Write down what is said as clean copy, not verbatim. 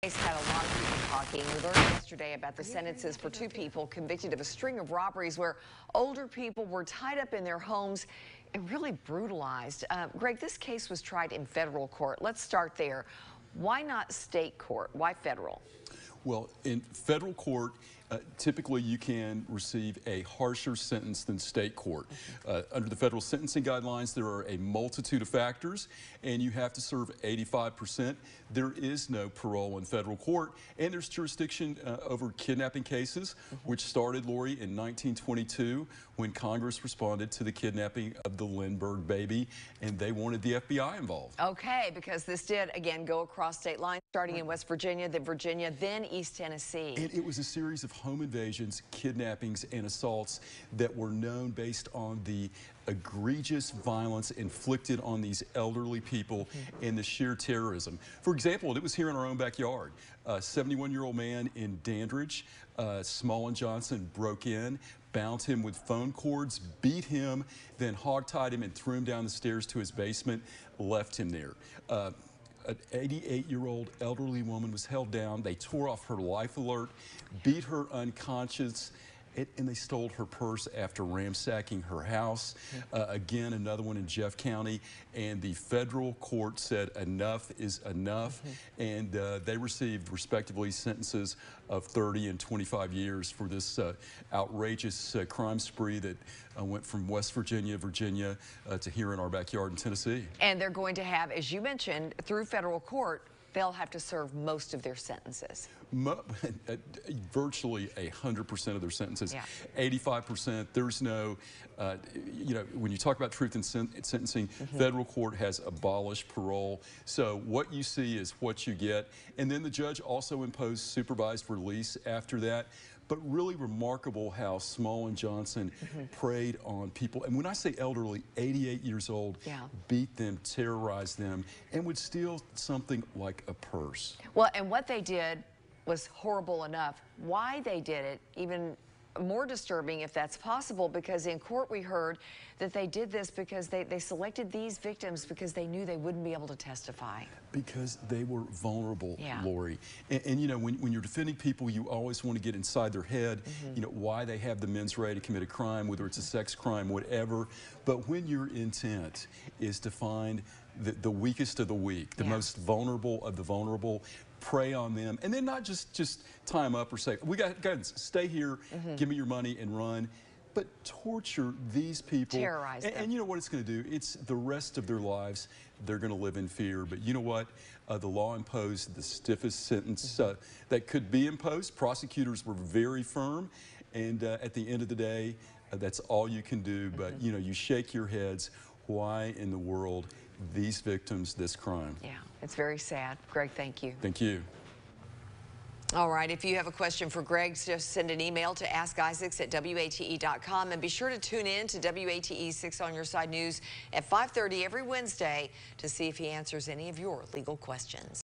Case had a lot of people talking. We learned yesterday about the sentences for two people convicted of a string of robberies where older people were tied up in their homes and really brutalized. Greg, this case was tried in federal court. Let's start there. Why not state court? Why federal? Well, in federal court, typically you can receive a harsher sentence than state court. Under the federal sentencing guidelines, there are a multitude of factors, and you have to serve 85%. There is no parole in federal court, and there's jurisdiction over kidnapping cases, which started, Lori, in 1922 when Congress responded to the kidnapping of the Lindbergh baby, and they wanted the FBI involved. Okay, because this did, again, go across state lines, starting in West Virginia, then East Tennessee. And it was a series of home invasions, kidnappings, and assaults that were known based on the egregious violence inflicted on these elderly people and the sheer terrorism. For example, it was here in our own backyard. A 71-year-old man in Dandridge, Small and Johnson, broke in, bound him with phone cords, beat him, then hogtied him and threw him down the stairs to his basement, left him there. An 88-year-old elderly woman was held down. They tore off her life alert, beat her unconscious, and they stole her purse after ransacking her house. Again, another one in Jeff County, and the federal court said enough is enough, and they received respectively sentences of 30 and 25 years for this outrageous crime spree that went from West Virginia, to here in our backyard in Tennessee. And they're going to have, as you mentioned, through federal court, they'll have to serve most of their sentences. Virtually 100% of their sentences. 85%. There's no, when you talk about truth in sentencing, federal court has abolished parole. So what you see is what you get. And then the judge also imposed supervised release after that. But really remarkable how Small and Johnson preyed on people. And when I say elderly, 88 years old, beat them, terrorized them, and would steal something like a purse. Well, and what they did was horrible enough. Why they did it, even more disturbing if that's possible, because in court we heard that they did this because they selected these victims because they knew they wouldn't be able to testify. Because they were vulnerable, Lori. And you know, when you're defending people, you always want to get inside their head, you know, why they have the mens rea to commit a crime, whether it's a sex crime, whatever. But when your intent is to find the weakest of the weak, the most vulnerable of the vulnerable, prey on them, and then not just tie them up or say, we got guns, stay here, give me your money and run, but torture these people. Terrorize them. And you know what it's going to do? It's the rest of their lives, they're going to live in fear. But you know what? The law imposed the stiffest sentence that could be imposed. Prosecutors were very firm, and at the end of the day, that's all you can do. But you know, you shake your heads. Why in the world these victims, this crime? Yeah, it's very sad. Greg, thank you. Thank you. All right, if you have a question for Greg, just send an email to askisaacs@wate.com, and be sure to tune in to WATE 6 on Your Side News at 5:30 every Wednesday to see if he answers any of your legal questions.